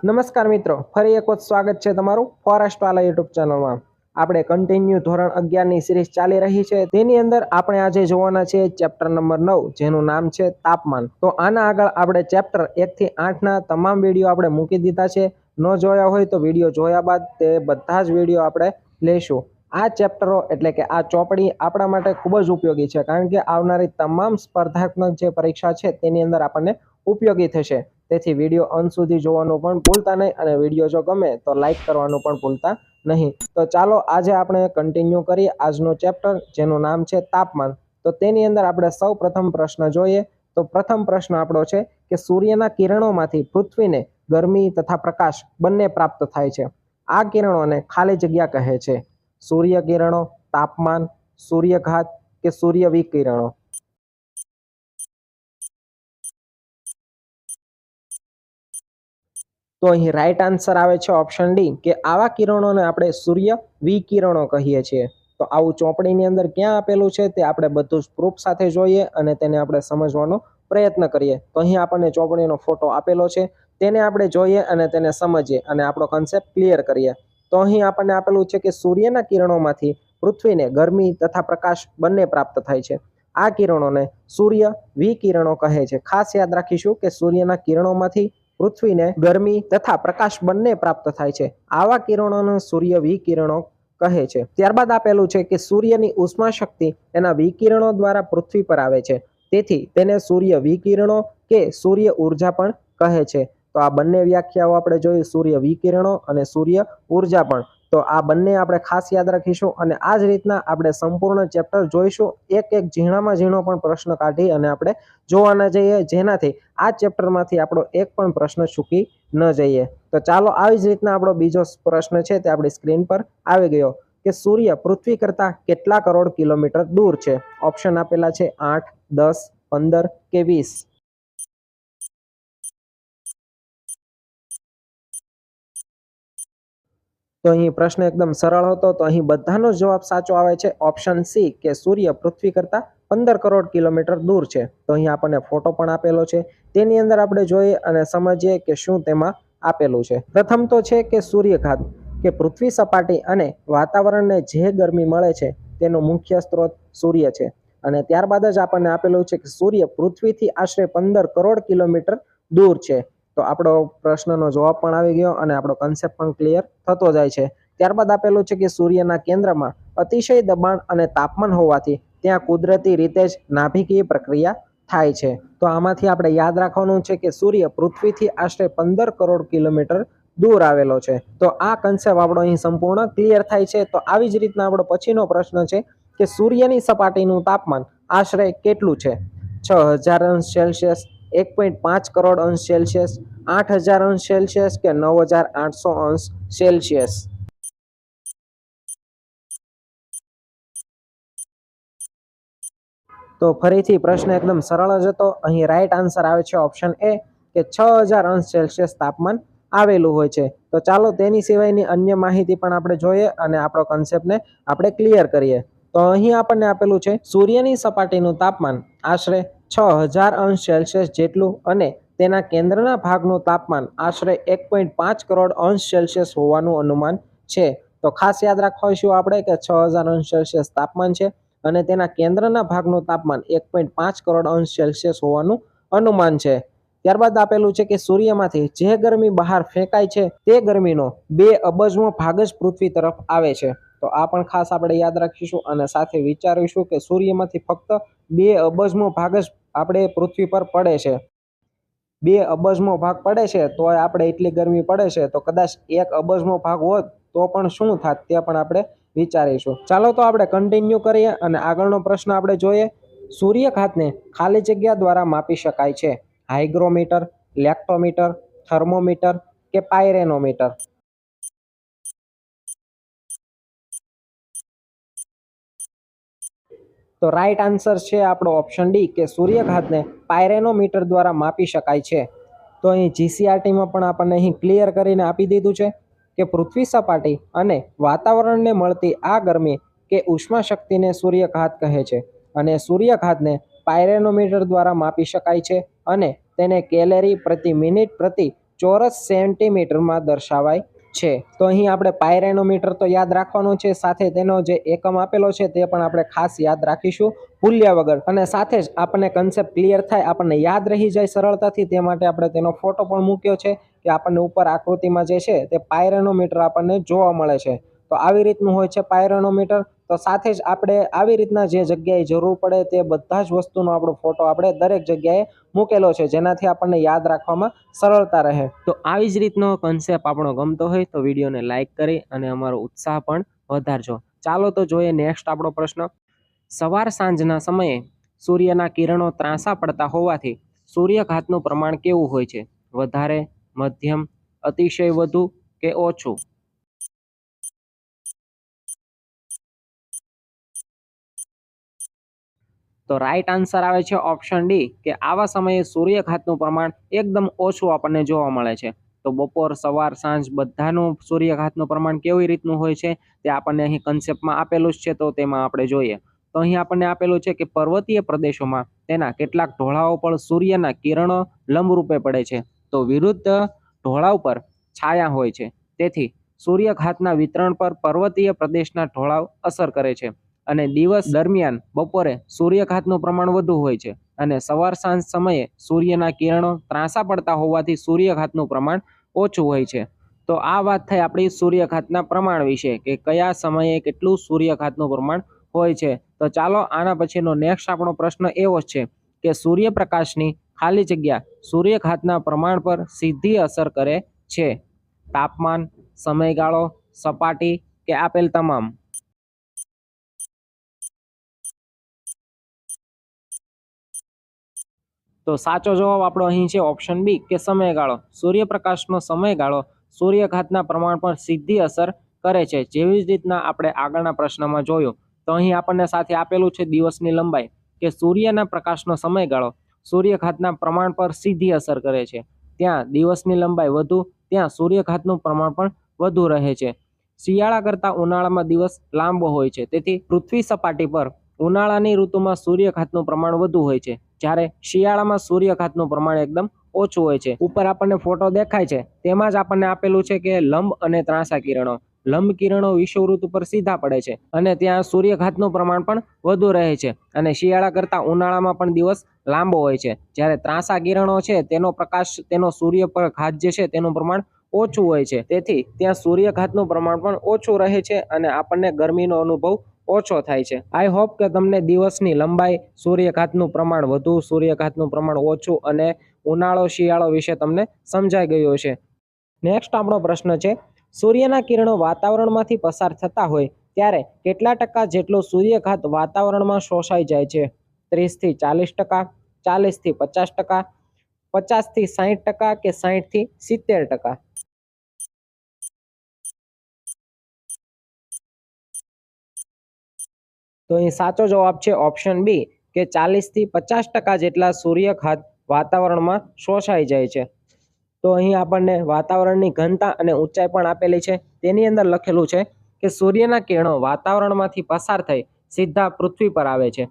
નમસ્કાર મિત્રો, ફરી એક વખત સ્વાગત છે તમારું ફોરેસ્ટ વાલા યુટ્યુબ ચેનલમાં। આપણે કન્ટિન્યુ ધોરણ 11ની સિરીઝ ચાલી રહી છે, તેની અંદર આપણે આજે જોવાના છે ચેપ્ટર નંબર 9, જેનું નામ છે તાપમાન। તો આના આગળ આપણે ચેપ્ટર 1 થી 8ના તમામ વિડીયો આપણે મૂકી દીધા છે। ન જોયા હોય તો વિડીયો જોયા બાદ તે બધા જ વિડીયો આપણે લઈશું। આ ચેપ્ટરો એટલે કે આ ચોપડી આપણા માટે ખૂબ જ ઉપયોગી છે, કારણ કે આવનારી તમામ સ્પર્ધાત્મક જે પરીક્ષા છે તેની અંદર આપણને ઉપયોગી થશે। તેથી વિડીયો અંત સુધી જોવાનું પણ ભૂલતા નહીં, અને વિડીયો જો ગમે તો લાઈક કરવાનું પણ ભૂલતા નહીં। તો ચાલો આજે આપણે કન્ટિન્યુ કરીએ આજનો ચેપ્ટર, જેનું નામ છે તાપમાન। તો તેની અંદર આપણે સૌ પ્રથમ પ્રશ્ન જોઈએ। તો પ્રથમ પ્રશ્ન આપણો છે કે સૂર્યના કિરણોમાંથી પૃથ્વીને ગરમી તથા પ્રકાશ બંને પ્રાપ્ત થાય છે। આ કિરણોને ખાલી જગ્યા કહે છે। સૂર્ય કિરણો, તાપમાન, સૂર્યઘાત કે સૂર્ય વિકિરણો? તો અહીં રાઈટ આન્સર આવે છે ઓપ્શન ડી, કે આવા કિરણોને આપણે સૂર્ય વિકિરણો કહીએ છીએ। તો આવું ચોપડીની અંદર ક્યાં આપેલું છે તે આપણે બધું જ પ્રૂફ સાથે જોઈએ અને તેને આપણે સમજવાનો પ્રયત્ન કરીએ। તો અહીં આપણને ચોપડીનો ફોટો આપેલો છે, તેને આપણે જોઈએ અને તેને સમજીએ અને આપણો કન્સેપ્ટ ક્લિયર કરીએ। તો અહીં આપણને આપેલું છે કે સૂર્યના કિરણોમાંથી પૃથ્વીને ગરમી તથા પ્રકાશ બંને પ્રાપ્ત થાય છે। આ કિરણોને સૂર્ય વિકિરણો કહે છે। ખાસ યાદ રાખીશું કે સૂર્યના કિરણોમાંથી પૃથ્વીને ગરમી તથા પ્રકાશ બંને પ્રાપ્ત થાય છે। આવા કિરણોને સૂર્ય વિકિરણો કહે છે। ત્યારબાદ આપેલું છે કે સૂર્યની ઉષ્મા શક્તિ એના વિકિરણો દ્વારા પૃથ્વી પર આવે છે, તેથી તેને સૂર્ય વિકિરણો કે સૂર્ય ઉર્જા પણ કહે છે। તો આ બંને વ્યાખ્યાઓ આપણે જોઈ, સૂર્ય વિકિરણો અને સૂર્ય ઉર્જા પણ। તો આ બંને આપણે ખાસ યાદ રાખીશું અને આ જ રીતના આપણે સંપૂર્ણ ચેપ્ટર જોઈશું, એક એક ઝીણામાં ઝીણો પણ પ્રશ્ન કાઢી અને આપણે જોવાના જઈએ, જેનાથી આ ચેપ્ટરમાંથી આપણો એક પણ પ્રશ્ન ચૂકી ન જઈએ। તો ચાલો આવી જ રીતના આપણો બીજો પ્રશ્ન છે તે આપણી સ્ક્રીન પર આવી ગયો કે સૂર્ય પૃથ્વી કરતા કેટલા કરોડ કિલોમીટર દૂર છે? ઓપ્શન આપેલા છે 8, 10, 15 કે 20। તો અહીં પ્રશ્ન એકદમ સરળ હતો, તો અહીં બધાનો જવાબ સાચો આવે છે ઓપ્શન સી, કે સૂર્ય પૃથ્વી કરતા 15 કરોડ કિલોમીટર દૂર છે। તો અહીં આપણને ફોટો પણ આપેલો છે, તેની અંદર આપણે જોઈએ અને સમજીએ કે શું તેમાં આપેલું છે। પ્રથમ તો છે કે સૂર્યઘાત, કે પૃથ્વી સપાટી અને વાતાવરણને જે ગરમી મળે છે તેનો મુખ્ય સ્ત્રોત સૂર્ય છે। અને ત્યારબાદ જ આપણને આપેલું છે કે સૂર્ય પૃથ્વીથી આશરે 15 કરોડ કિલોમીટર દૂર છે। તો આપણો પ્રશ્નનો જવાબ પણ આવી ગયો અને આપણો કન્સેપ્ટ પણ ક્લિયર થતો જાય છે। ત્યારબાદ આપેલું છે કે સૂર્યના કેન્દ્રમાં અતિશય દબાણ અને તાપમાન હોવાથી ત્યાં કુદરતી રીતે જ નાભિકીય પ્રક્રિયા થાય છે। તો આમાંથી આપણે યાદ રાખવાનું છે કે સૂર્ય પૃથ્વીથી આશરે 15 કરોડ કિલોમીટર દૂર આવેલો છે। તો આ કન્સેપ્ટ આપણો અહીં સંપૂર્ણ ક્લિયર થાય છે। તો આવી જ રીતના આપણો પછીનો પ્રશ્ન છે કે સૂર્યની સપાટીનું તાપમાન આશરે કેટલું છે? 6000 અંશ સેલ્સિયસ, 1.5 કરોડ અંશ સેલ્સિયસ, 8000 અંશ સેલ્સિયસ કે 9800 અંશ સેલ્સિયસ? તો ફરીથી પ્રશ્ન એકદમ સરળ જ હતો। અહીં રાઈટ આન્સર આવે છે ઓપ્શન એ, કે 6000 અંશ સેલ્સિયસ તાપમાન આવેલું હોય છે। તો ચાલો તેની સિવાયની અન્ય માહિતી પણ આપણે જોઈએ અને આપણો કન્સેપ્ટને આપણે ક્લિયર કરીએ। તો અહીં આપણને આપેલું છે સૂર્યની સપાટીનું તાપમાન આશરે 6000 અંશ સેલ્સિયસ જેટલું અને તેના કેન્દ્રના ભાગનું તાપમાન આશરે 1.5 કરોડ અંશ સેલ્સિયસ હોવાનું અનુમાન છે। તો ખાસ યાદ રાખીશું આપણે કે 6000 અંશ સેલ્સિયસ તાપમાન છે અને તેના કેન્દ્રના ભાગનું તાપમાન 1.5 કરોડ અંશ સેલ્સિયસ હોવાનું અનુમાન છે। ત્યારબાદ આપેલું છે કે સૂર્યમાંથી જે ગરમી બહાર ફેંકાય છે તે ગરમીનો 2 અબજમો ભાગ જ પૃથ્વી તરફ આવે છે। તો આ પણ ખાસ આપણે યાદ રાખીશું અને સાથે વિચારીશું કે સૂર્યમાંથી ફક્ત 2 અબજમો ભાગ જ આપણે પૃથ્વી પર પડે છે। 2 અબજમો ભાગ પડે છે તો આપણે એટલી ગરમી પડે છે, તો કદાચ 1 અબજમો ભાગ હોત તો પણ શું થાત તે પણ આપણે વિચારીશું। ચાલો તો આપણે કન્ટિન્યુ કરીએ અને આગળનો પ્રશ્ન આપણે જોઈએ। સૂર્યઘાતને ખાલી જગ્યા દ્વારા માપી શકાય છે। હાઇગ્રોમીટર, લેક્ટોમીટર, થર્મોમીટર કે પાયરેનોમીટર? તો રાઈટ આન્સર છે આપણો ઓપ્શન ડી, કે સૂર્યઘાતને પાયરેનોમીટર દ્વારા માપી શકાય છે। તો અહીં જીસીઆરટીમાં પણ આપણને અહીં ક્લિયર કરીને આપી દીધું છે કે પૃથ્વી સપાટી અને વાતાવરણને મળતી આ ગરમી કે ઉષ્મા શક્તિને સૂર્યઘાત કહે છે અને સૂર્યઘાતને પાયરેનોમીટર દ્વારા માપી શકાય છે અને તેને કેલેરી પ્રતિ મિનિટ પ્રતિ ચોરસ સેન્ટીમીટરમાં દર્શાવાય છે. તો અહીં આપણે પાયરેનોમીટર તો યાદ રાખવાનું છે, સાથે તેનો જે એકમ આપેલો છે તે પણ આપણે ખાસ યાદ રાખીશું ભૂલ્યા વગર. અને સાથે જ આપણને કન્સેપ્ટ ક્લિયર થાય, આપણને યાદ રહી જાય સરળતાથી, તે માટે આપણે તેનો ફોટો પણ મૂક્યો છે કે આપણને ઉપર આકૃતિમાં જે છે તે પાયરેનોમીટર આપણને જોવા મળે છે. તો આવી રીતનું હોય છે પાયરેનોમીટર. તો સાથે જ આપણે આવી રીતના જે જગ્યાએ જરૂર પડે તે બધા જ વસ્તુનો આપણો ફોટો આપણે દરેક જગ્યાએ મૂકેલો છે, જેનાથી આપણને યાદ રાખવામાં સરળતા રહે. તો આવી જ રીતનો કન્સેપ્ટ આપણો ગમતો હોય તો વિડીયોને લાઇક કરી અને અમારો ઉત્સાહ પણ વધારજો. ચાલો તો જોઈએ નેક્સ્ટ આપણો પ્રશ્ન. સવાર સાંજના સમયે સૂર્યના કિરણો ત્રાંસા પડતા હોવાથી સૂર્યઘાતનું પ્રમાણ કેવું હોય છે? વધારે, મધ્યમ, અતિશય વધુ કે ઓછું? તો રાઈટ આન્સર આવે છે ઓપ્શન ડી કે આવા સમયે સૂર્યઘાતનું પ્રમાણ એકદમ ઓછું આપણને જોવા મળે છે. તો બપોર, સવાર, સાંજ બધાનું સૂર્યઘાતનું પ્રમાણ કેવી રીતનું હોય છે તે આપણને અહીં કન્સેપ્ટમાં આપેલું જ છે. તો તેમાં આપણે જોઈએ તો અહીં આપણને આપેલું છે કે પર્વતીય પ્રદેશોમાં તેના કેટલાક ઢોળાવો પર સૂર્યના કિરણો લંબરૂપે પડે છે, તો વિરુદ્ધ ઢોળાવ પર છાયા હોય છે. તેથી સૂર્યઘાતના વિતરણ પર પર્વતીય પ્રદેશના ઢોળાવ અસર કરે છે. અને દિવસ દરમિયાન બપોરે સૂર્યઘાતનું પ્રમાણ વધુ હોય છે અને સવાર સાંજ સમયે સૂર્યના કિરણો ત્રાંસા પડતા હોવાથી સૂર્યઘાતનું પ્રમાણ ઓછું હોય છે. તો આ વાત થઈ આપણી સૂર્યઘાતના પ્રમાણ વિશે, કે કયા સમયે કેટલું સૂર્યઘાતનું પ્રમાણ હોય છે. તો ચાલો આના પછીનો નેક્સ્ટ આપણો પ્રશ્ન એવો છે કે સૂર્યપ્રકાશની ખાલી જગ્યા સૂર્યઘાતના પ્રમાણ પર સીધી અસર કરે છે? તાપમાન, સમયગાળો, સપાટી કે આપેલ તમામ? તો સાચો જવાબ આપણો અહીં છે ઓપ્શન બી કે સમયગાળો. સૂર્યપ્રકાશનો સમયગાળો સૂર્યઘાતના પ્રમાણ પર સીધી અસર કરે છે. જેવી જ રીતના આપણે આગળના પ્રશ્નમાં જોયું તો અહીં આપણને સાથે આપેલું છે દિવસની લંબાઈ, કે સૂર્યના પ્રકાશનો સમયગાળો સૂર્યઘાતના પ્રમાણ પર સીધી અસર કરે છે. ત્યાં દિવસની લંબાઈ વધુ, ત્યાં સૂર્યઘાતનું પ્રમાણ પણ વધુ રહે છે. શિયાળા કરતાં ઉનાળામાં દિવસ લાંબો હોય છે, તેથી પૃથ્વી સપાટી પર ઉનાળાની ઋતુમાં સૂર્યઘાતનું પ્રમાણ વધુ હોય છે, જ્યારે શિયાળામાં સૂર્યઘાતનું પ્રમાણ એકદમ ઓછું હોય છે. ઉપર આપણને ફોટો દેખાય છે તેમાં જ આપણને આપેલું છે કે લંબ અને ત્રાંસા કિરણો. લંબ કિરણો વિષુવવૃત્ત ઉપર સીધા પડે છે અને ત્યાં સૂર્યઘાતનું પ્રમાણ પણ વધુ રહે છે, અને શિયાળા કરતાં ઉનાળામાં પણ દિવસ લાંબો હોય છે. જ્યારે ત્રાંસા કિરણો છે તેનો પ્રકાશ, તેનો સૂર્ય પર ઘાત જે છે તેનું પ્રમાણ ઓછું હોય છે, તેથી ત્યાં સૂર્યઘાતનું પ્રમાણ પણ ઓછું રહે છે અને આપણને ગરમીનો અનુભવ ઓછો થાય છે. આઈ હોપ કે તમને દિવસની લંબાઈ, સૂર્યઘાતનું પ્રમાણ વધુ, સૂર્યઘાતનું પ્રમાણ ઓછું અને ઉનાળો શિયાળો વિશે તમને સમજાઈ ગયું હશે. નેક્સ્ટ આપણો પ્રશ્ન છે, સૂર્યના કિરણો વાતાવરણમાંથી પસાર થતા હોય ત્યારે કેટલા ટકા જેટલો સૂર્યઘાત વાતાવરણમાં શોષાઈ જાય છે? 30 થી 40%, 40 થી 50%, 50 થી 60% કે 60 થી 70%? તો અહીં સાચો જવાબ છે ઓપ્શન બી કે 40 થી 50% જેટલા સૂર્યઘાત વાતાવરણમાં શોષાઈ જાય છે. તો અહીં આપણને વાતાવરણની ઘનતા અને ઊંચાઈ પણ આપેલી છે. તેની અંદર લખેલું છે કે સૂર્યના કિરણો વાતાવરણમાંથી પસાર થઈ સીધા પૃથ્વી પર આવે છે.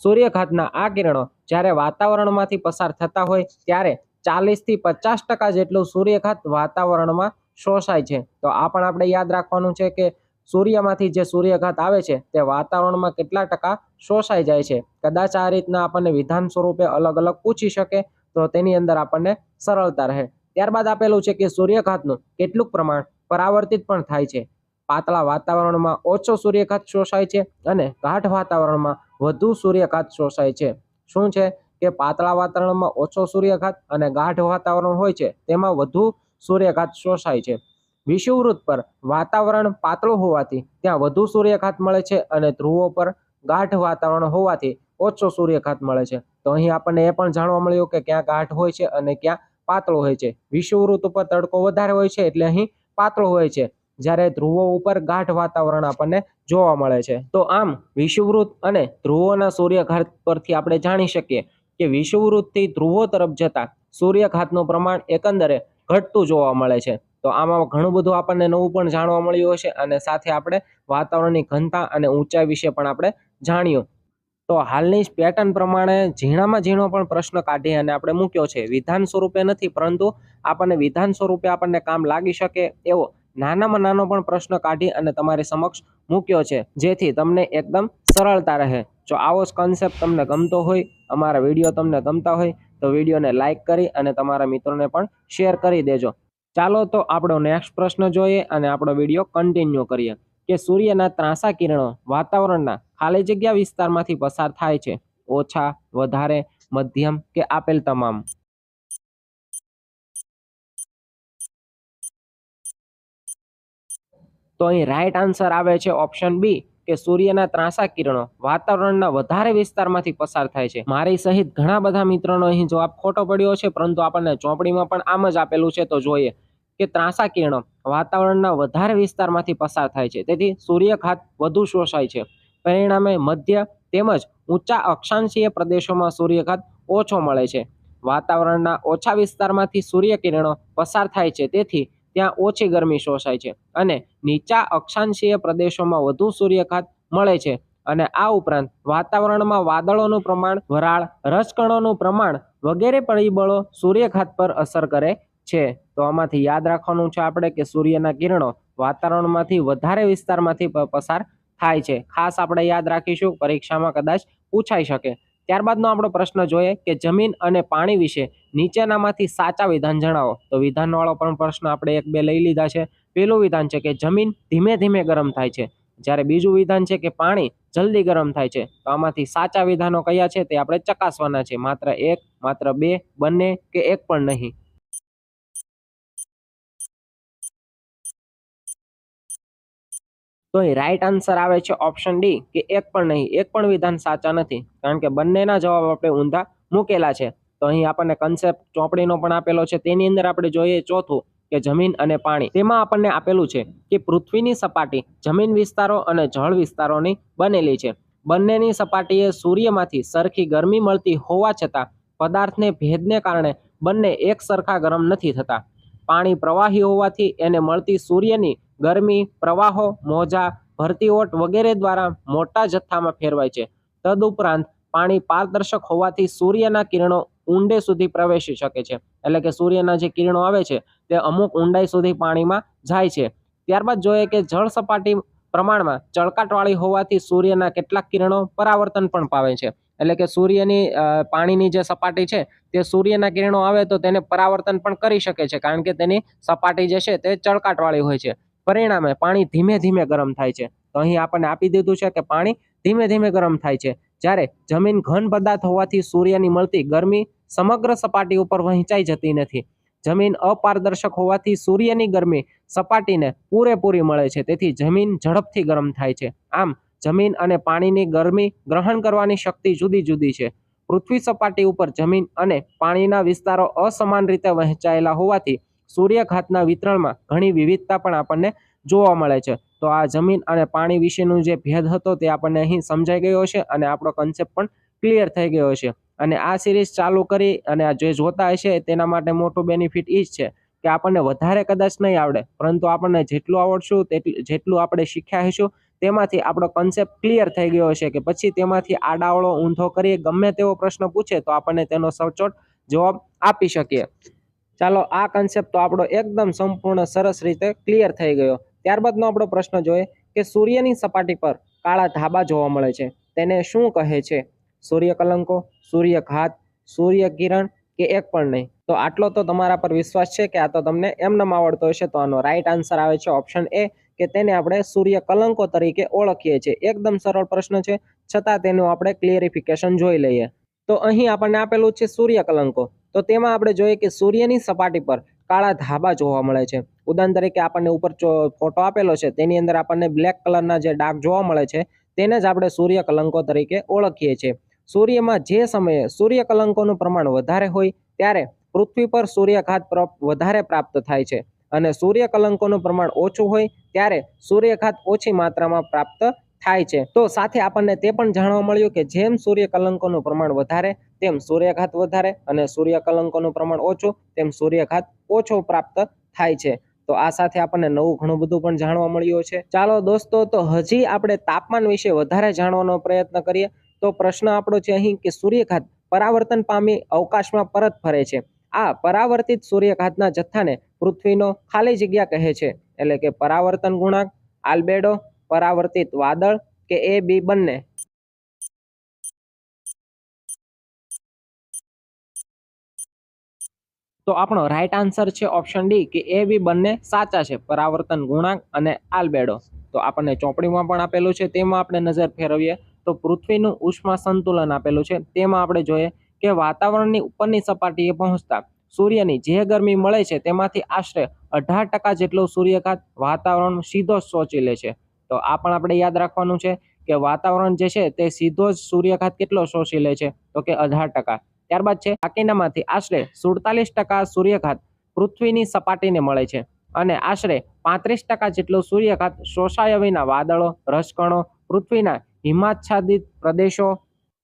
સૂર્યઘાતના આ કિરણો જ્યારે વાતાવરણમાંથી પસાર થતા હોય ત્યારે 40 થી 50% જેટલું સૂર્યઘાત વાતાવરણમાં શોષાય છે. તો આ પણ આપણે યાદ રાખવાનું છે કે સૂર્યમાંથી જે સૂર્યઘાત આવે છે તે વાતાવરણમાં કેટલા ટકા શોષાઈ જાય છે. કદાચ આ રીતના આપણને વિધાન સ્વરૂપે અલગ અલગ પૂછી શકે તો તેની અંદર આપણને સરળતા રહે. ત્યારબાદ આપેલું છે કે સૂર્યઘાતનું કેટલુંક પ્રમાણ પરાવર્તિત પણ થાય છે. પાતળા વાતાવરણમાં ઓછો સૂર્યઘાત શોષાય છે અને ગાઢ વાતાવરણમાં વધુ સૂર્યઘાત શોષાય છે. શું છે કે પાતળા વાતાવરણમાં ઓછો સૂર્યઘાત અને ગાઢ વાતાવરણ હોય છે તેમાં વધુ સૂર્યઘાત શોષાય છે. વિષુવવૃત્ત પર વાતાવરણ પાતળું હોવાથી ત્યાં વધુ સૂર્યઘાત મળે છે અને ધ્રુવો પર ગાઢ વાતાવરણ હોવાથી ઓછો સૂર્યઘાત મળે છે. તો અહીં આપણને એ પણ જાણવા મળ્યું કે ક્યાં ગાઢ હોય છે અને ક્યાં પાતળો હોય છે. વિષુવવૃત્ત ઉપર તડકો વધારે હોય છે એટલે અહીં પાતળો હોય છે, જ્યારે ધ્રુવો ઉપર ગાઢ વાતાવરણ આપણને જોવા મળે છે. તો આમ વિષુવવૃત્ત અને ધ્રુવોના સૂર્યઘાત પરથી આપણે જાણી શકીએ કે વિષુવવૃત્તથી ધ્રુવો તરફ જતા સૂર્યઘાતનું પ્રમાણ એકંદરે ઘટતું જોવા મળે છે. તો આમાં ઘણું બધું આપણને નવું પણ જાણવા મળ્યું હશે અને સાથે આપણે વાતાવરણની ઘનતા અને ઊંચાઈ વિશે પણ આપણે જાણ્યું. તો હાલની જ પેટર્ન પ્રમાણે ઝીણામાં ઝીણો પણ પ્રશ્ન કાઢી અને આપણે મૂક્યો છે. વિધાન સ્વરૂપે નથી, પરંતુ આપણને વિધાન સ્વરૂપે આપણને કામ લાગી શકે એવો નાનામાં નાનો પણ પ્રશ્ન કાઢી અને તમારી સમક્ષ મૂક્યો છે, જેથી તમને એકદમ સરળતા રહે. જો આવો જ કન્સેપ્ટ તમને ગમતો હોય, અમારા વિડીયો તમને ગમતા હોય, તો વિડીયોને લાઇક કરી અને તમારા મિત્રોને પણ શેર કરી દેજો. ચાલો તો આપણો નેક્સ્ટ પ્રશ્ન જોઈએ અને આપણો વિડીયો કન્ટિન્યુ કરીએ કે સૂર્યના ત્રાંસા કિરણો વાતાવરણના ખાલી જગ્યા વિસ્તારમાંથી પસાર થાય છે. ઓછા, વધારે, મધ્યમ કે આપેલ તમામ? તો અહીં રાઈટ આન્સર આવે છે ઓપ્શન બી કે સૂર્યના ત્રાંસા કિરણો વાતાવરણના વધારે વિસ્તારમાંથી પસાર થાય છે. મારી સહિત ઘણા બધા મિત્રોનો અહીં જવાબ ખોટો પડ્યો છે, પરંતુ આપણને ચોપડીમાં પણ આમ જ આપેલું છે, તો જોઈએ કે ત્રાંસા કિરણો વાતાવરણના વધારે વિસ્તારમાંથી પસાર થાય છે, તેથી સૂર્યઘાત વધુ શોષાય છે. પરિણામે મધ્ય તેમજ ઊંચા અક્ષાંશીય પ્રદેશોમાં સૂર્યઘાત ઓછો મળે છે. વાતાવરણના ઓછા વિસ્તારમાંથી સૂર્યકિરણો પસાર થાય છે, તેથી ત્યાં ઓછી ગરમી શોષાય છે અને નીચા અક્ષાંશીય પ્રદેશોમાં વધુ સૂર્યઘાત મળે છે. અને આ ઉપરાંત વાતાવરણમાં વાદળોનું પ્રમાણ, વરાળ, રજકણોનું પ્રમાણ વગેરે પરિબળો સૂર્યઘાત પર અસર કરે છે. તો આમાંથી યાદ રાખવાનું છે આપણે કે સૂર્યના કિરણો વાતાવરણમાંથી વધારે વિસ્તારમાંથી પસાર થાય છે. ખાસ આપણે યાદ રાખીશું, પરીક્ષામાં કદાચ પૂછાઈ શકે. ત્યારબાદનો આપણો પ્રશ્ન જોઈએ કે જમીન અને પાણી વિશે નીચેનામાંથી સાચા વિધાન જણાવો. તો વિધાનવાળો પણ પ્રશ્ન આપણે 1-2 લઈ લીધા છે. પહેલું વિધાન છે કે જમીન ધીમે ધીમે ગરમ થાય છે, જ્યારે બીજું વિધાન છે કે પાણી જલ્દી ગરમ થાય છે. તો આમાંથી સાચા વિધાનો કયા છે તે આપણે ચકાસવાના છે. માત્ર 1, માત્ર 2, બંને કે એક પણ નહીં? તો અહીં રાઈટ આન્સર આવે છે ઓપ્શન ડી કે એક પણ નહીં. એક પણ વિધાન સાચા નથી, કારણ કે બંનેના જવાબ આપણે ઊંધા મૂકેલા છે. તો અહીં આપણને કન્સેપ્ટ ચોપડીનો પણ આપેલો છે. તેની અંદર આપણે જોઈએ ચોથું કે જમીન અને પાણી. તેમાં આપણને આપેલું છે કે પૃથ્વીની સપાટી જમીન વિસ્તારો અને જળ વિસ્તારોની બનેલી છે. બંનેની સપાટીએ સૂર્યમાંથી સરખી ગરમી મળતી હોવા છતાં પદાર્થને ભેદને કારણે બંને એક સરખા ગરમ નથી થતા. પાણી પ્રવાહી હોવાથી એને મળતી સૂર્યની ગરમી પ્રવાહો, મોજા, ભરતી ઓટ વગેરે દ્વારા મોટા જથ્થામાં ફેરવાય છે. તદુપરાંત પાણી પારદર્શક હોવાથી સૂર્યના કિરણો ઊંડે સુધી પ્રવેશી શકે છે. એટલે કે સૂર્યના જે કિરણો આવે છે તે અમુક ઊંડાઈ સુધી પાણીમાં જાય છે. ત્યારબાદ જોઈએ કે જળ સપાટી પ્રમાણમાં ચળકાટવાળી હોવાથી સૂર્યના કેટલાક કિરણો પરાવર્તન પણ પામે છે. એટલે કે સૂર્યની પાણીની જે સપાટી છે તે સૂર્યના કિરણો આવે તો તેને પરાવર્તન પણ કરી શકે છે, કારણ કે તેની સપાટી જે છે તે ચળકાટવાળી હોય છે. પરિણામે પાણી ધીમે ધીમે ગરમ થાય છે. તો અહીં આપણને આપી દીધું છે કે પાણી ધીમે ધીમે ગરમ થાય છે. જ્યારે જમીન ઘન પદાર્થ હોવાથી સૂર્યની મળતી ગરમી સમગ્ર સપાટી ઉપર વહેંચાઈ જતી નથી. જમીન અપારદર્શક હોવાથી સૂર્યની ગરમી સપાટીને પૂરેપૂરી મળે છે, તેથી જમીન ઝડપથી ગરમ થાય છે. આમ જમીન અને પાણીની ગરમી ગ્રહણ કરવાની શક્તિ જુદી જુદી છે. પૃથ્વી સપાટી ઉપર જમીન અને પાણીના વિસ્તારો અસમાન રીતે વહેંચાયેલા હોવાથી સૂર્યઘાતના વિતરણમાં ઘણી વિવિધતા પણ આપણને જોવા મળે છે. તો આ જમીન અને પાણી વિશેનું જે ભેદ હતો તે આપણને અહીં સમજાઈ ગયો છે અને આપણો કન્સેપ્ટ પણ ક્લિયર થઈ ગયો છે. અને આ સિરીઝ ચાલુ કરી અને આ જે જોતા હશે તેના માટે મોટું બેનિફિટ એ જ છે કે આપણને વધારે કદાચ નહીં આવડે, પરંતુ આપણને જેટલું આવડશું જેટલું આપણે શીખ્યા હશું તેમાંથી આપણો કન્સેપ્ટ ક્લિયર થઈ ગયો છે કે પછી તેમાંથી આડાવળો ઊંધો કરી ગમે તેવો પ્રશ્ન પૂછે તો આપણને તેનો સચોટ જવાબ આપી શકીએ. ચાલો, આ કન્સેપ્ટ તો આપણો એકદમ સંપૂર્ણ સરસ રીતે ક્લિયર થઈ ગયો. ત્યારબાદનો આપણો પ્રશ્ન જોઈએ કે સૂર્યની સપાટી પર કાળા ધાબા જોવા મળે છે, તેને શું કહે છે? સૂર્યકલંકો, સૂર્યઘાત, સૂર્યકિરણ કે એક પણ નહીં? તો આટલો તો તમારા પર વિશ્વાસ છે કે આ તો તમને એમનેમ આવડતો હશે. તો આનો રાઈટ આન્સર આવે છે ઓપ્શન એ કે તેને આપણે સૂર્યકલંકો તરીકે ઓળખીએ છીએ. એકદમ સરળ પ્રશ્ન છે, છતાં તેનું આપણે ક્લિયરિફિકેશન જોઈ લઈએ. તો અહીં આપણને આપેલું છે સૂર્યકલંકો. તો તેમાં આપણે જોઈએ કે સૂર્યની સપાટી પર કાળા ધાબા જોવા મળે છે. ઉદાહરણ તરીકે આપણને ઉપર ફોટો આપેલો છે તેની અંદર આપણને બ્લેક કલરના જે ડાઘ જોવા મળે છે તેને જ આપણે સૂર્યકલંકો તરીકે ઓળખીએ છીએ. સૂર્યમાં જે સમયે સૂર્યકલંકોનું પ્રમાણ વધારે હોય ત્યારે પૃથ્વી પર સૂર્યઘાત વધારે પ્રાપ્ત થાય છે, અને સૂર્યકલંકોનું પ્રમાણ ઓછું હોય ત્યારે સૂર્યઘાત ઓછી માત્રામાં પ્રાપ્ત થાય છે. તો સાથે આપણને તે પણ જાણવા મળ્યું કે જેમ સૂર્યકલંકોનું પ્રમાણ વધારે તેમ સૂર્યઘાત વધારે, અને સૂર્યકલંકોનું પ્રમાણ ઓછું તેમ સૂર્યઘાત ઓછો પ્રાપ્ત થાય છે. તો આ સાથે આપણને નવું ઘણું બધું પણ જાણવા મળ્યું છે. ચાલો દોસ્તો, તો હજી આપણે તાપમાન વિશે વધારે જાણવાનો પ્રયત્ન કરીએ. તો પ્રશ્ન આપણો છે અહીં કે સૂર્યઘાત પરાવર્તન પામી અવકાશમાં પરત ફરે છે. આ પરાવર્તિત સૂર્યઘાતના જથ્થાને પૃથ્વીનો ખાલી જગ્યા કહે છે. એટલે કે પરાવર્તન ગુણાંક, આલ્બેડો, પરાવર્તિત વાદળ કે એ બી બંને. તો આપણો રાઈટ આન્સર છે ઓપ્શન ડી કે એ બી બંને સાચા છે, પરાવર્તન ગુણાંક અને આલ્બેડો. તો આપણને ચોપડીમાં પણ આપેલું છે તેમાં આપણે નજર ફેરવીએ તો પૃથ્વીનું ઉષ્મા સંતુલન આપેલું છે. તેમાં આપણે જોઈએ કે વાતાવરણની ઉપરની સપાટીએ પહોંચતા સૂર્યની જે ગરમી મળે છે તેમાંથી આશરે 18% જેટલો સૂર્યઘાત વાતાવરણ સીધો જ શોષી લે છે. તો આ પણ આપણે યાદ રાખવાનું છે કે વાતાવરણ જે છે તે સીધો જ સૂર્યઘાત કેટલો શોષી લે છે, તો કે 18%. ત્યારબાદ છે બાકીનામાંથી આશરે 47% સૂર્યઘાત પૃથ્વીની સપાટીને મળે છે અને આશરે 35% જેટલો સૂર્યઘાત શોષાયા વિના વાદળો, રસકણો, પૃથ્વીના હિમાચ્છાદિત પ્રદેશો,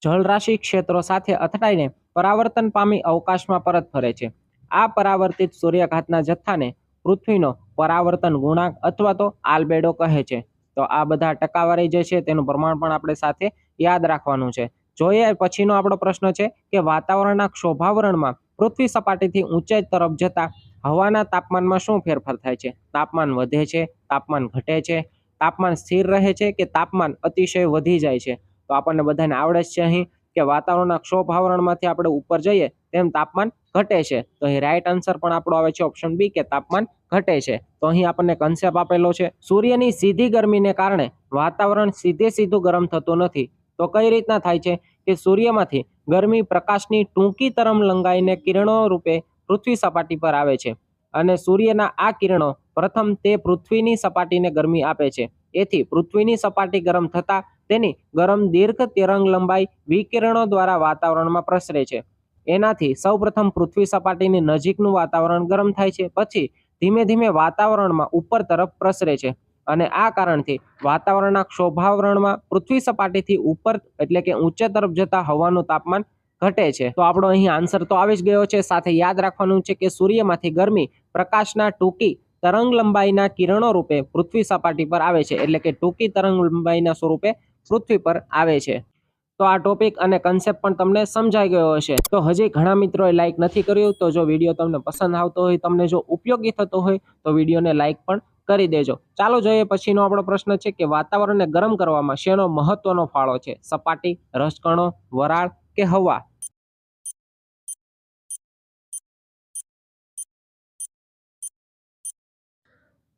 જળરાશિ ક્ષેત્રો સાથે અથડાઈને પરાવર્તન પામી અવકાશમાં પરત ફરે છે. આ પરાવર્તિત સૂર્યઘાતના જથ્થાને પૃથ્વીનો પરાવર્તન ગુણાંક અથવા તો આલ્બેડો કહે છે. તો આ બધા ટકાવારી જે છે તેનું પ્રમાણ પણ આપણે સાથે યાદ રાખવાનું છે. જોઈએ પછીનો આપણો પ્રશ્ન છે કે વાતાવરણના ક્ષોભાવરણમાં પૃથ્વી સપાટીથી ઊંચાઈ તરફ જતા હવાના તાપમાનમાં શું ફેરફાર થાય છે? તાપમાન વધે છે, તાપમાન ઘટે છે, તાપમાન સ્થિર રહે છે કે તાપમાન અતિશય વધી જાય છે? તો આપણને બધાને આવડે જ છે અહીં કે વાતાવરણના ક્ષોભાવરણમાંથી આપણે ઉપર જઈએ તેમ તાપમાન ઘટે છે. તો અહીં રાઈટ આન્સર પણ આપણો આવે છે ઓપ્શન બી કે તાપમાન ઘટે છે. તો અહીં આપણને કન્સેપ્ટ આપેલો છે સૂર્યની સીધી ગરમીને કારણે વાતાવરણ સીધું ગરમ થતું નથી. તો કઈ રીતના થાય છે કે સૂર્યમાંથી ગરમી પ્રકાશની ટૂંકી તરંગ લંબાઈને કિરણો રૂપે પૃથ્વી સપાટી પર આવે છે અને સૂર્યના આ કિરણો પ્રથમ તે પૃથ્વીની સપાટીને ગરમી આપે છે. એથી પૃથ્વીની સપાટી ગરમ થતા તેની ગરમ દીર્ઘ તરંગ લંબાઈ વિકિરણો દ્વારા વાતાવરણમાં પ્રસરે છે. એનાથી સૌપ્રથમ પૃથ્વી સપાટીની નજીકનું વાતાવરણ ગરમ થાય છે, પછી ધીમે ધીમે વાતાવરણમાં ઉપર તરફ પ્રસરે છે અને આ કારણથી વાતાવરણના ક્ષોભાવરણમાં પૃથ્વી સપાટીથી ઉપર એટલે કે ઊંચે તરફ જતા હવાનું તાપમાન ઘટે છે. તો આપણો અહીં આન્સર તો આવી જ ગયો છે. સાથે યાદ રાખવાનું છે કે સૂર્યમાંથી ગરમી પ્રકાશના ટૂંકી તરંગ લંબાઈના કિરણો રૂપે પૃથ્વી સપાટી પર આવે છે, એટલે કે ટૂંકી તરંગ લંબાઈના સ્વરૂપે પૃથ્વી પર આવે છે. તો આ ટોપિક અને કન્સેપ્ટ પણ તમને સમજાઈ ગયો હશે. તો હજી ઘણા મિત્રોએ લાઈક નથી કર્યું, તો જો વિડીયો તમને પસંદ આવતો હોય, તમને જો ઉપયોગી થતો હોય તો વિડીયોને લાઈક પણ કરી દેજો. ચાલો જોઈએ પછીનો આપણો પ્રશ્ન છે કે વાતાવરણને ગરમ કરવામાં શેનો મહત્વનો ફાળો છે? સપાટી, રસકણો, વરાળ કે હવા?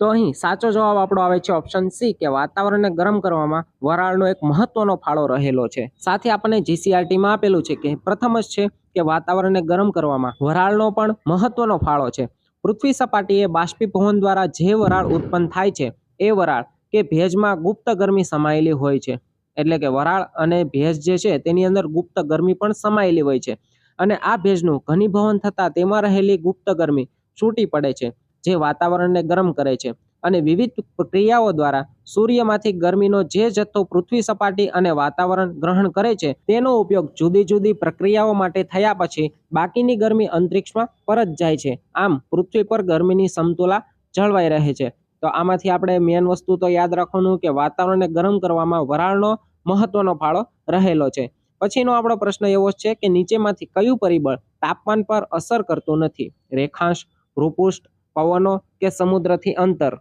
તો અહીં સાચો જવાબ આપણો આવે છે ઓપ્શન સી કે વાતાવરણને ગરમ કરવામાં વરાળનો એક મહત્વનો ફાળો રહેલો છે. સાથે આપણને જીસીઆરટીમાં આપેલું છે કે પ્રથમ જ છે કે વાતાવરણને ગરમ કરવામાં વરાળનો પણ મહત્વનો ફાળો છે. પૃથ્વી સપાટીએ બાષ્પીભવન દ્વારા જે વરાળ ઉત્પન્ન થાય છે એ વરાળ કે ભેજમાં ગુપ્ત ગરમી સમાયેલી હોય છે. એટલે કે વરાળ અને ભેજ જે છે તેની અંદર ગુપ્ત ગરમી પણ સમાયેલી હોય છે અને આ ભેજનું ઘનીભવન થતાં તેમાં રહેલી ગુપ્ત ગરમી છૂટી પડે છે, જે વાતાવરણને ગરમ કરે છે અને વિવિધ પ્રક્રિયાઓ દ્વારા સૂર્યમાંથી ગરમીનો જે જથ્થો પૃથ્વી સપાટી અને વાતાવરણ ગ્રહણ કરે છે તેનો ઉપયોગ જુદી જુદી પ્રક્રિયાઓ માટે થયા પછી બાકીની ગરમી અંતરિક્ષમાં પરત જાય છે. આમ પૃથ્વી પર ગરમીની સમતુલા જળવાઈ રહે છે. તો આમાંથી આપણે મેન વસ્તુ તો યાદ રાખવાનું કે વાતાવરણને ગરમ કરવામાં વરાળનો મહત્વનો ફાળો રહેલો છે. પછીનો આપણો પ્રશ્ન એવો છે કે નીચેમાંથી કયું પરિબળ તાપમાન પર અસર કરતું નથી? રેખાંશ, ભૂપૃષ્ઠ, પવનો કે સમુદ્રથી અંતર?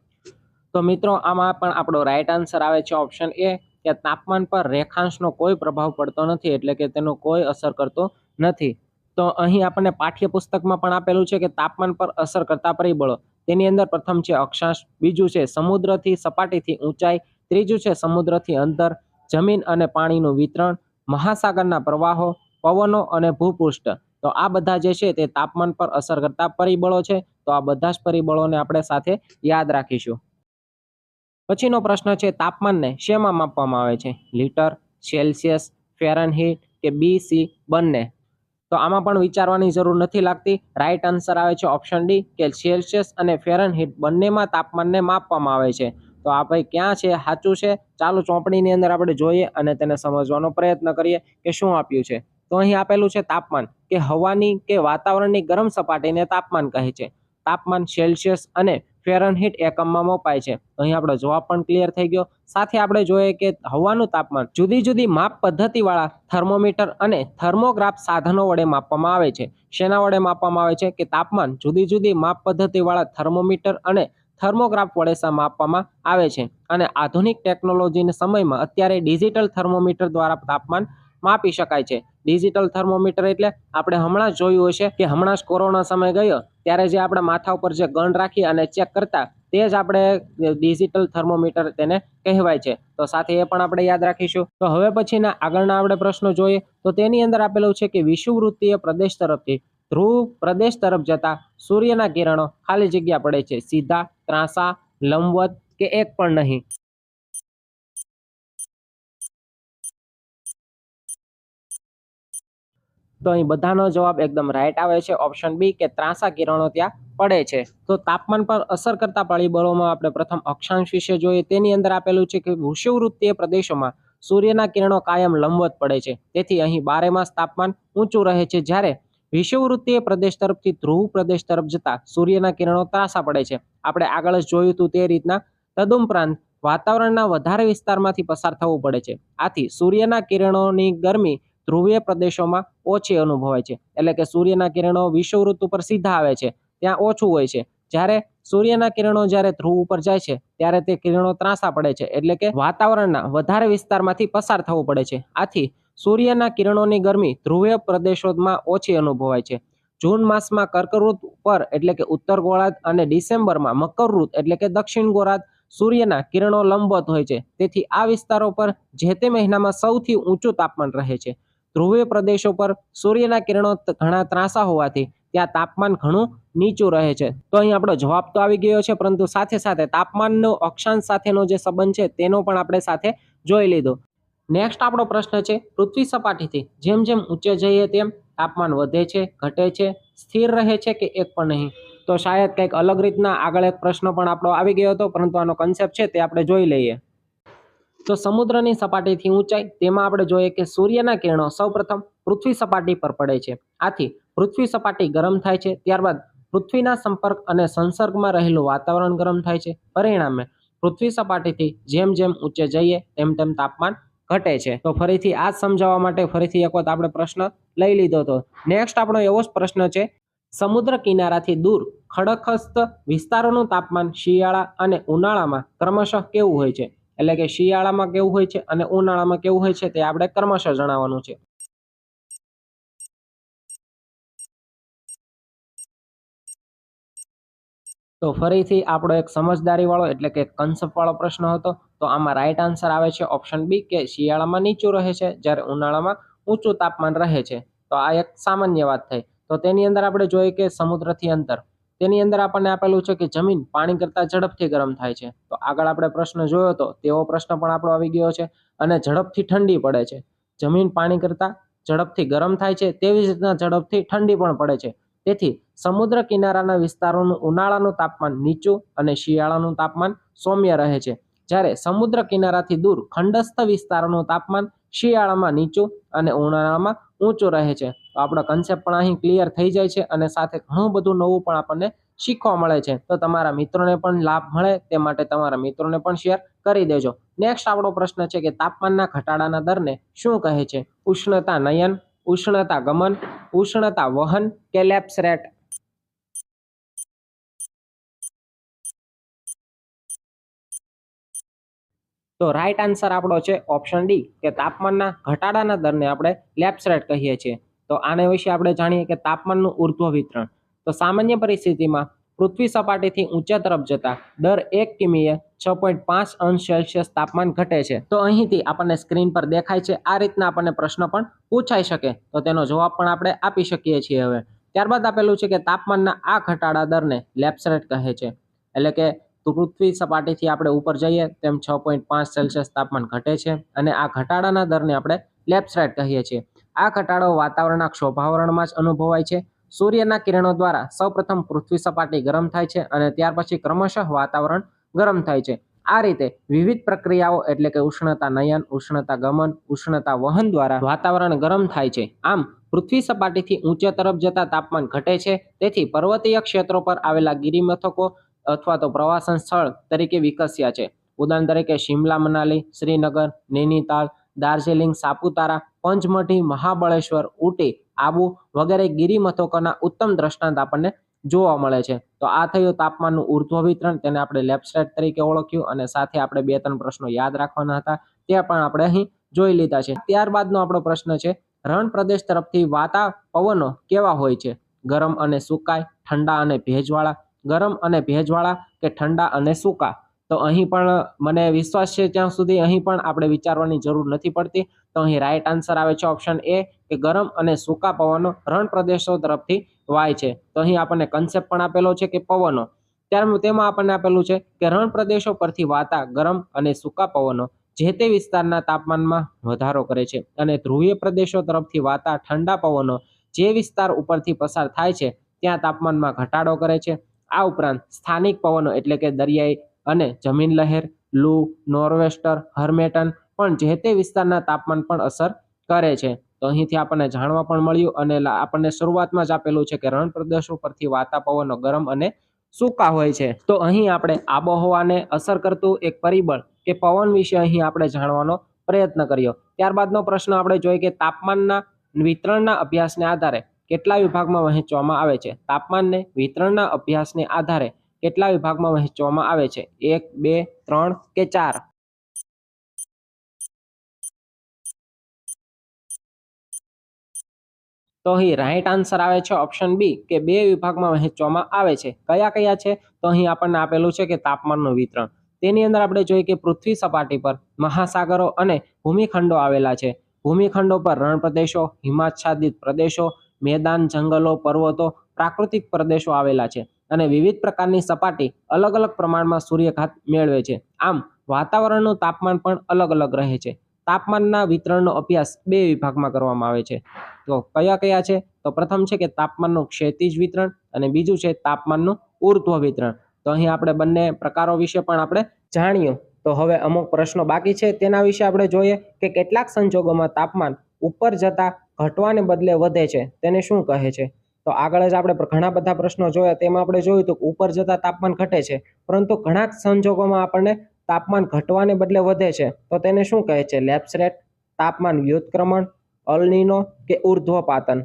તો મિત્રો આમાં પણ આપણો રાઈટ આન્સર આવે છે ઓપ્શન એ કે તાપમાન પર રેખાંશનો કોઈ પ્રભાવ પડતો નથી, એટલે કે તેનો કોઈ અસર કરતો નથી. તો અહીં આપણને પાઠ્યપુસ્તકમાં પણ આપેલું છે કે તાપમાન પર અસર કરતા પરિબળો. તેની અંદર પ્રથમ છે અક્ષાંશ, બીજું છે સમુદ્રથી સપાટીથી ઊંચાઈ, ત્રીજું છે સમુદ્રથી અંતર, જમીન અને પાણીનું વિતરણ, મહાસાગરના પ્રવાહો, પવનો અને ભૂપૃષ્ઠ. તો આ બધા જે છે તે તાપમાન પર અસર કરતા પરિબળો છે. તો આ બધા જ પરિબળોને આપણે સાથે યાદ રાખીશું. પછીનો પ્રશ્ન છે તાપમાનને શેમાં માપવામાં આવે છે? લીટર, સેલ્સિયસ, ફેરનહીટ કે BC બંને? તો આમાં પણ વિચારવાની જરૂર નથી લાગતી. રાઈટ આન્સર આવે છે ઓપ્શન ડી કે સેલ્સિયસ અને ફેરનહીટ બંનેમાં તાપમાનને માપવામાં આવે છે. તો આ ભાઈ ક્યાં છે, સાચું છે? ચાલો ચોપડીની અંદર આપણે જોઈએ અને તેને સમજવાનો પ્રયત્ન કરીએ કે શું આપ્યું છે. તો અહીં આપેલું છે તાપમાન કે હવાની કે વાતાવરણની ગરમ સપાટીને તાપમાન કહે છે. તાપમાન સેલ્સિયસ અને ફેરનહીટ એકમમાં મપાય છે. અહીં આપણો જવાબ પણ ક્લિયર થઈ ગયો. સાથે આપણે જોઈએ કે હવાનું તાપમાન જુદી જુદી માપ પદ્ધતિવાળા થર્મોમીટર અને થર્મોગ્રાફ સાધનો વડે માપવામાં આવે છે. શેના વડે માપવામાં આવે છે? કે તાપમાન જુદી જુદી માપ પદ્ધતિવાળા થર્મોમીટર અને થર્મોગ્રાફ વડે માપવામાં આવે છે. અને આધુનિક ટેકનોલોજીના સમયમાં અત્યારે ડિજિટલ થર્મોમીટર દ્વારા તાપમાન માપી શકાય છે. ડિજિટલ થર્મોમીટર એટલે આપણે હમણાં જ જોયું હશે કે હમણાં જ કોરોના સમય ગયો ત્યારે જે આપણે માથા ઉપર જે ગન રાખી અને ચેક કરતા તે જ આપણે ડિજિટલ થર્મોમીટર તેને કહેવાય છે. તો સાથે એ પણ આપણે યાદ રાખીશું. તો હવે પછીના આગળના આપણે પ્રશ્નો જોઈએ તો તેની અંદર આપેલું છે કે વિષુવવૃત્તીય પ્રદેશ તરફથી ધ્રુવ પ્રદેશ તરફ જતા સૂર્યના કિરણો ખાલી જગ્યા પડે છે સીધા, ત્રાંસા, લંબવત કે એક પણ નહીં. તો અહીં બધાનો જવાબ એકદમ રાઈટ આવે છે. ઓપ્શન બી કે ત્રાંસા કિરણો ત્યાં પડે છે. તો તાપમાન પર અસર કરતા પરિબળોમાં આપણે પ્રથમ અક્ષાંશ વિશે જોઈએ. તેની અંદર આપેલું છે કે વિષુવવૃત્તીય પ્રદેશોમાં સૂર્યના કિરણો કાયમ લંબવત પડે છે. તેથી અહીં 12 માસ તાપમાન ઊંચું રહે છે. જ્યારે વિષુવવૃત્તીય પ્રદેશ તરફથી ધ્રુવ પ્રદેશ તરફ જતા સૂર્યના કિરણો ત્રાંસા પડે છે. આપણે આગળ જ જોયું હતું તે રીતના. તદુપરાંત વાતાવરણના વધારે વિસ્તારમાંથી પસાર થવું પડે છે. આથી સૂર્યના કિરણોની ગરમી ધ્રુવીય પ્રદેશોમાં ઓછી અનુભવાય છે. એટલે કે સૂર્યના કિરણો વિષુવવૃત્ત ઉપર સીધા આવે છે ત્યાં ઓછું હોય છે. જ્યારે સૂર્યના કિરણો જ્યારે ધ્રુવ ઉપર જાય છે ત્યારે તે કિરણો ત્રાંસા પડે છે. એટલે કે વાતાવરણના વધારે વિસ્તારમાંથી પસાર થવું પડે છે. આથી સૂર્યના કિરણોની ગરમી ધ્રુવીય પ્રદેશોમાં ઓછી અનુભવાય છે. જૂન માસમાં કર્કવૃત પર એટલે કે ઉત્તર ગોળાર્ધ અને ડિસેમ્બરમાં મકરવૃત એટલે કે દક્ષિણ ગોળાર્ધ સૂર્યના કિરણો લંબવત હોય છે. તેથી આ વિસ્તારો પર જે તે મહિનામાં સૌથી ઊંચું તાપમાન રહે છે. ધ્રુવીય પ્રદેશો પર સૂર્યના કિરણો ઘણા ત્રાંસા હોવાથી ત્યાં તાપમાન ઘણું નીચું રહે છે. તો અહીં આપણો જવાબ તો આવી ગયો છે, પરંતુ સાથે સાથે તાપમાનનો અક્ષાંશ સાથેનો જે સંબંધ છે તેનો પણ આપણે સાથે જોઈ લીધો. નેક્સ્ટ આપણો પ્રશ્ન છે પૃથ્વી સપાટીથી જેમ જેમ ઊંચે જઈએ તેમ તાપમાન વધે છે, ઘટે છે, સ્થિર રહે છે કે એક પણ નહીં. તો શાયદ કંઈક અલગ રીતના આગળ એક પ્રશ્ન પણ આપણો આવી ગયો હતો, પરંતુ આનો કન્સેપ્ટ છે તે આપણે જોઈ લઈએ. તો સમુદ્રની સપાટીથી ઊંચાઈ તેમાં આપણે જોઈએ કે સૂર્યના કિરણો સૌપ્રથમ પૃથ્વી સપાટી પર પડે છે. આથી પૃથ્વી સપાટી ગરમ થાય છે. ત્યારબાદ પૃથ્વીના સંપર્ક અને સંસર્ગમાં રહેલું વાતાવરણ ગરમ થાય છે. પરિણામે પૃથ્વી સપાટીથી જેમ જેમ ઊંચે જઈએ તેમ તેમ તાપમાન ઘટે છે. તો ફરીથી આ સમજાવવા માટે ફરીથી એક વખત આપણે પ્રશ્ન લઈ લીધો હતો. નેક્સ્ટ આપણો એવો જ પ્રશ્ન છે સમુદ્ર કિનારાથી દૂર ખડકસ્થ વિસ્તારોનું તાપમાન શિયાળા અને ઉનાળામાં ક્રમશઃ કેવું હોય છે? એટલે કે શિયાળામાં કેવું હોય છે અને ઉનાળામાં કેવું હોય છે તે આપણે ક્રમશઃ જણાવવાનું છે. તો ફરીથી આપણો એક સમજદારી વાળો એટલે કે કન્સેપ્ટ વાળો પ્રશ્ન હતો. તો આમાં રાઈટ આન્સર આવે છે ઓપ્શન બી કે શિયાળામાં નીચું રહે છે જ્યારે ઉનાળામાં ઊંચું તાપમાન રહે છે. તો આ એક સામાન્ય વાત થઈ. તો તેની અંદર આપણે જોઈએ કે સમુદ્રથી અંતર તેની અંદર આપણને આપેલું છે કે જમીન પાણી કરતાં ઝડપથી ગરમ થાય છે. તો આગળ આપણે પ્રશ્ન જોયો હતો તેવો પ્રશ્ન પણ આપણો આવી ગયો છે. અને ઝડપથી ઠંડી પડે છે. જમીન પાણી કરતાં ઝડપથી ગરમ થાય છે તેવી જ રીતના ઝડપથી ઠંડી પણ પડે છે. તેથી સમુદ્ર કિનારાના વિસ્તારોનું ઉનાળાનું તાપમાન નીચું અને શિયાળાનું તાપમાન સૌમ્ય રહે છે. જ્યારે સમુદ્ર કિનારાથી દૂર ખંડસ્થ વિસ્તારોનું તાપમાન શિયાળામાં નીચું અને ઉનાળામાં ઊંચું રહે છે. તો આપણો કન્સેપ્ટ પણ અહીં ક્લિયર થઈ જાય છે અને સાથે ઘણું બધું નવું પણ આપણને શીખવા મળે છે. તો તમારા મિત્રોને પણ લાભ મળે તે માટે તમારા મિત્રોને પણ શેર કરી દેજો. નેક્સ્ટ આપણો પ્રશ્ન છે કે તાપમાનના ઘટાડાના દરને શું કહે છે? ઉષ્ણતા નયન, ઉષ્ણતા ગમન, ઉષ્ણતા વહન કે લેપ્સ રેટ? તો રાઈટ આન્સર આપણો છે ઓપ્શન ડી કે તાપમાનના ઘટાડાના દરને આપણે લેપ્સ રેટ કહીએ છીએ. તો આના વિશે આપણે જાણીએ કે તાપમાનનું ઉર્ધ્વ વિતરણ. તો સામાન્ય પરિસ્થિતિમાં પૃથ્વી સપાટીથી ઊંચા તરફ જતા દર 1 કિમીએ 6.5 અંશ સેલ્સિયસ તાપમાન ઘટે છે. તો અહીંથી આપણને સ્ક્રીન પર દેખાય છે આ રીતના આપણને પ્રશ્ન પણ પૂછાઈ શકે. તો તેનો જવાબ પણ આપણે આપી શકીએ છીએ. હવે ત્યારબાદ આપેલું છે કે તાપમાનના આ ઘટાડા દરને લેપ્સ રેટ કહે છે. એટલે કે પૃથ્વી સપાટીથી આપણે ઉપર જઈએ તેમ 6.5 સેલ્સિયસ તાપમાન ઘટે છે અને આ ઘટાડાના દરને આપણે લેપ્સ રેટ કહીએ છીએ. આ ઘટાડો વાતાવરણના ક્ષોભાવરણમાં જ અનુભવાય છે. સૂર્યના કિરણો દ્વારા સૌપ્રથમ પૃથ્વી સપાટી ગરમ થાય છે અને ત્યાર પછી ક્રમશઃ વાતાવરણ ગરમ થાય છે. આ રીતે વિવિધ પ્રક્રિયાઓ એટલે કે ઉષ્ણતા નયન, ઉષ્ણતા ગમન, ઉષ્ણતા વહન દ્વારા વાતાવરણ ગરમ થાય છે. આમ પૃથ્વી સપાટીથી ઊંચે તરફ જતા તાપમાન ઘટે છે. તેથી પર્વતીય ક્ષેત્રો પર આવેલા ગિરિમથકો અથવા તો પ્રવાસન સ્થળ તરીકે વિકસ્યા છે. ઉદાહરણ તરીકે શિમલા મનાલી, શ્રીનગર, નૈનીતાલ, દાર્જિલિંગ, સાપુતારા, પંચમઢી, મહાબળેશ્વર, ઉટી, આબુ વગેરે ગિરિમથકોના ઉત્તમ દ્રષ્ટાંત આપણને જોવા મળે છે. તો આ થયું તાપમાનનું ઉર્ધ્વ વિતરણ, તેને આપણે લેફ્ટ સાઈડ તરીકે ઓળખ્યું અને સાથે આપણે 2-3 પ્રશ્નો યાદ રાખવાના હતા તે પણ આપણે અહીં જોઈ લીધા છે. ત્યારબાદનો આપણો પ્રશ્ન છે, રણ પ્રદેશ તરફથી વાતા પવનો કેવા હોય છે? ગરમ અને સુકાય, ઠંડા અને ભેજવાળા, ગરમ અને ભેજવાળા કે ઠંડા અને સૂકા? તો અહીં પણ મને વિશ્વાસ છે ત્યાં સુધી અહીં પણ આપણે વિચારવાની જરૂર નથી પડતી. તો અહીં રાઈટ આન્સર આવે છે ઓપ્શન એ કે ગરમ અને સૂકા પવનો રણ પ્રદેશો તરફથી વાય છે. તો અહીં આપણને કન્સેપ્ટ પણ આપેલો છે કે પવનો, તેમાં આપણને આપેલું છે કે રણ પ્રદેશો પરથી વાતા ગરમ અને સૂકા પવનો જે તે વિસ્તારના તાપમાનમાં વધારો કરે છે અને ધ્રુવીય પ્રદેશો તરફથી વાતા ઠંડા પવનો જે વિસ્તાર ઉપરથી પસાર થાય છે ત્યાં તાપમાનમાં ઘટાડો કરે છે. આ ઉપરાંત સ્થાનિક પવનો એટલે કે દરિયાઈ અને જમીન લહેર, લૂ, નોર્વેસ્ટર, હર્મેટન પણ જે તે વિસ્તારના તાપમાન પણ અસર કરે છે. તો અહીંથી આપણને જાણવા પણ મળ્યું અને આપણને શરૂઆતમાં જ આપેલું છે કે રણ પ્રદેશો પરથી વાતા પવનો ગરમ અને સૂકા હોય છે. તો અહીં આપણે આબોહવાને અસર કરતું એક પરિબળ કે પવન વિશે અહીં આપણે જાણવાનો પ્રયત્ન કર્યો. ત્યારબાદનો પ્રશ્ન આપણે જોઈએ કે તાપમાનના વિતરણના અભ્યાસને આધારે કેટલા વિભાગમાં વહેંચવામાં આવે છે? તાપમાનને વિતરણના અભ્યાસને આધારે કેટલા વિભાગમાં વહેંચવામાં આવે છે? 1, 2, 3 કે 4? તો અહીં રાઈટ આન્સર આવે છે ઓપ્શન બી કે 2 વિભાગમાં વહેંચવામાં આવે છે. કયા કયા છે? તો અહીં આપણને આપેલું છે કે તાપમાનનું વિતરણ, તેની અંદર આપણે જોઈએ કે પૃથ્વી સપાટી પર મહાસાગરો અને ભૂમિખંડો આવેલા છે. ભૂમિખંડો પર રણ પ્રદેશો, હિમાચ્છાદિત પ્રદેશો, મેદાન, જંગલો, પર્વતો, પ્રાકૃતિક પ્રદેશો આવેલા છે અને વિવિધ પ્રકારની સપાટી અલગ અલગ પ્રમાણમાં સૂર્યઘાત મેળવે છે. આમ વાતાવરણનું તાપમાન પણ અલગ અલગ રહે છે. તાપમાનના વિતરણનો અભ્યાસ 2 વિભાગમાં કરવામાં આવે છે. તો કયા કયા છે? તો પ્રથમ છે કે તાપમાનનું ક્ષૈતિજ વિતરણ અને બીજું છે તાપમાનનું ઉર્ધ્વ વિતરણ. તો અહીં આપણે બંને પ્રકારો વિશે પણ આપણે જાણ્યું. તો હવે અમુક પ્રશ્નો બાકી છે તેના વિશે આપણે જોઈએ કે કેટલાક સંજોગોમાં તાપમાન ઉપર જતા ઘટવાને બદલે વધે છે, તેને શું કહે છે? તો આગળ જ આપણે ઘણા બધા પ્રશ્નો જોયા તેમાં આપણે જોયું તો ઉપર જતા તાપમાન ઘટે છે, પરંતુ ઘણા સંજોગોમાં આપણને તાપમાન ઘટવાને બદલે વધે છે, તો તેને શું કહે છે? લેપ્સ રેટ, તાપમાન વ્યુત્ક્રમણ, અલ નીનો કે ઉર્ધ્વપાતન?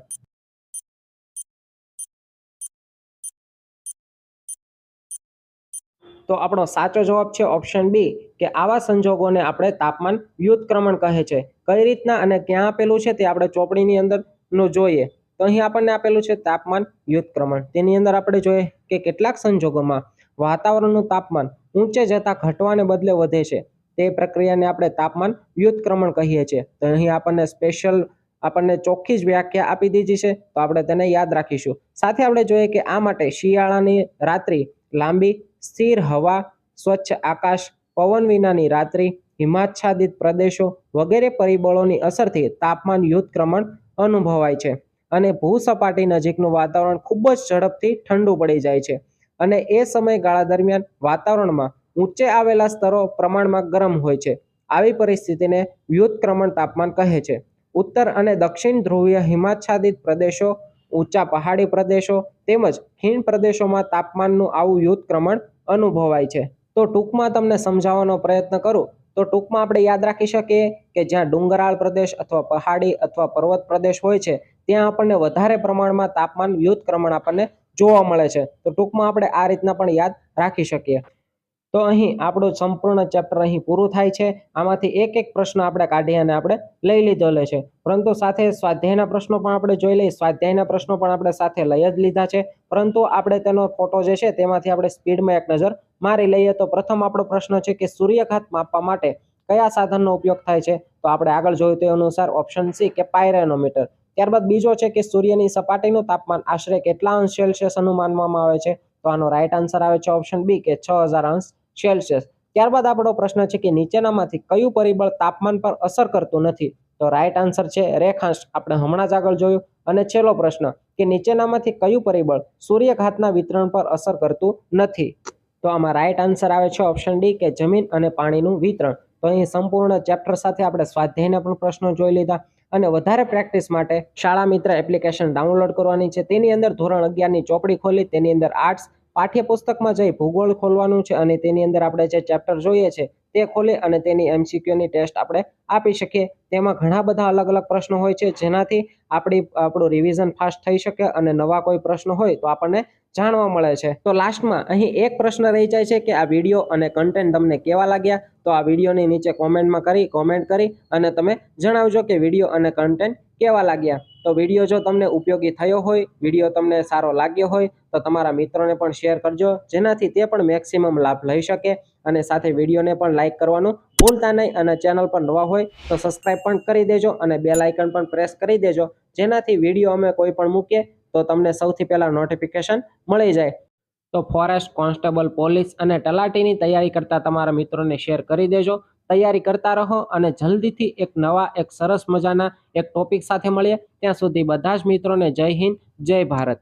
તો આપણો સાચો જવાબ છે ઓપ્શન બી કે આવા સંજોગોને આપણે તાપમાન વ્યુત્ક્રમણ કહે છે. કઈ રીતના અને ક્યાં આપેલું છે તે આપણે ચોપડીની અંદર નો જોઈએ. તો અહીં આપણને આપેલું છે તાપમાન વ્યુત્ક્રમણ. તેની અંદર આપણે જોઈએ કે કેટલાક સંજોગોમાં વાતાવરણનું તાપમાન ઊંચે જતા ઘટવાને બદલે વધે છે, તે પ્રક્રિયાને આપણે તાપમાન વ્યુત્ક્રમણ કહીએ છીએ. તો અહીં આપણને સ્પેશિયલ આપણને ચોખ્ખી જ વ્યાખ્યા આપી દીધી છે, તો આપણે તેને યાદ રાખીશું. સાથે આપણે જોઈએ કે આ માટે શિયાળાની રાત્રિ લાંબી, સ્થિર હવા, સ્વચ્છ આકાશ, પવન વિનાની રાત્રિ, હિમાચ્છાદિત પ્રદેશો વગેરે પરિબળોની અસરથી તાપમાન વ્યુત્ક્રમણ અનુભવાય છે અને ભૂસપાટી નજીકનું વાતાવરણ ખૂબ જ ઝડપથી ઠંડુ પડી જાય છે અને એ સમયગાળા દરમિયાન વાતાવરણમાં ઊંચે આવેલા સ્તરો પ્રમાણમાં ગરમ હોય છે. આવી પરિસ્થિતિને વ્યુત્ક્રમણ તાપમાન કહે છે. ઉત્તર અને દક્ષિણ ધ્રુવીય હિમાચ્છાદિત પ્રદેશો, ઊંચા પહાડી પ્રદેશો તેમજ ખીણ પ્રદેશોમાં તાપમાનનું આવું વ્યુત્ક્રમણ અનુભવાય છે. તો ટૂંકમાં તમને સમજાવવાનો પ્રયત્ન કરું તો ટૂંકમાં આપણે યાદ રાખી શકીએ કે જ્યાં ડુંગરાળ પ્રદેશ અથવા પહાડી અથવા પર્વત પ્રદેશ હોય છે ત્યાં આપણને વધારે પ્રમાણમાં તાપમાન વ્યુત્ક્રમણ આપણને જોવા મળે છે. તો ટૂંકમાં આપણે આ રીતના પણ યાદ રાખી શકીએ. તો અહીં આપણું સંપૂર્ણ ચેપ્ટર અહીં પૂરું થાય છે. આમાંથી એક એક પ્રશ્ન આપણે કાઢી અને આપણે લઈ લીધેલો છે, પરંતુ સાથે સ્વાધ્યાયના પ્રશ્નો પણ આપણે જોઈ લઈએ. સ્વાધ્યાયના પ્રશ્નો પણ આપણે સાથે લઈ જ લીધા છે, પરંતુ આપણે તેનો ફોટો જે છે તેમાંથી આપણે સ્પીડમાં એક નજર મારી લઈએ. તો પ્રથમ આપણો પ્રશ્ન છે કે સૂર્યઘાત માપવા માટે કયા સાધનનો ઉપયોગ થાય છે? તો આપણે આગળ જોયું તે અનુસાર ઓપ્શન સી કે પાયરેનોમીટર. ત્યારબાદ બીજો છે કે સૂર્યની સપાટીનું તાપમાન આશરે કેટલા અંશ સેલ્સિયસ અનુમાનવામાં આવે છે? તો આનો રાઈટ આન્સર આવે છે ઓપ્શન બી કે 6000 અંશ સેલ્સિયસ. ત્યારબાદ આપણો પ્રશ્ન છે કે નીચેનામાંથી કયું પરિબળ તાપમાન પર અસર કરતું નથી? તો રાઈટ આન્સર છે રેખાંશ, આપણે હમણાં જ આગળ જોયું. અને છેલ્લો પ્રશ્ન કે નીચેનામાંથી કયું પરિબળ સૂર્યઘાતના વિતરણ પર અસર કરતું નથી? તો આમાં રાઈટ આન્સર આવે છે ઓપ્શન ડી કે જમીન અને પાણીનું વિતરણ. તો અહીં સંપૂર્ણ ચેપ્ટર સાથે આપણે સ્વાધ્યાયના પણ પ્રશ્નો જોઈ લીધા અને વધારે પ્રેક્ટિસ માટે શાળા મિત્ર એપ્લિકેશન ડાઉનલોડ કરવાની છે. તેની અંદર ધોરણ 11ની ચોપડી ખોલી તેની અંદર આર્ટ્સ, પાઠ્યપુસ્તકમાં જઈ ભૂગોળ ખોલવાનું છે અને તેની અંદર આપણે જે ચેપ્ટર જોઈએ છે તે ખોલી અને તેની MCQની ટેસ્ટ આપણે આપી શકીએ. તેમાં ઘણા બધા અલગ અલગ પ્રશ્નો હોય છે, જેનાથી આપણું રિવિઝન ફાસ્ટ થઈ શકે અને નવા કોઈ પ્રશ્ન હોય તો આપણને જાણવા મળે છે. તો લાસ્ટમાં અહીં એક પ્રશ્ન રહી જાય છે કે આ વિડીયો અને કન્ટેન્ટ તમને કેવા લાગ્યા? તો આ વિડીયોની નીચે કોમેન્ટ કરી અને તમે જણાવજો કે વિડીયો અને કન્ટેન્ટ કેવા લાગ્યા. તો વિડીયો જો તમને ઉપયોગી થયો હોય, વિડીયો તમને સારો લાગ્યો હોય તો તમારા મિત્રોને પણ શેર કરજો, જેનાથી તે પણ મેક્સિમમ લાભ લઈ શકે. અને સાથે વિડીયોને પણ લાઈક કરવાનું ભૂલતા નહીં અને ચેનલ પર નવા હોય તો સબસ્ક્રાઇબ પણ કરી દેજો અને બેલ આઇકન પણ પ્રેસ કરી દેજો, જેનાથી વિડીયો અમે કોઈ પણ મૂકીએ તો તમને સૌથી પહેલા નોટિફિકેશન મળી જાય. તો ફોરેસ્ટ કોન્સ્ટેબલ, પોલીસ અને તલાટીની તૈયારી કરતા તમારા મિત્રોને શેર કરી દેજો. તૈયારી કરતા રહો અને જલ્દીથી એક સરસ મજાના એક ટોપિક સાથે મળીએ. ત્યાં સુધી બધા જ મિત્રોને જય હિન્દ, જય ભારત.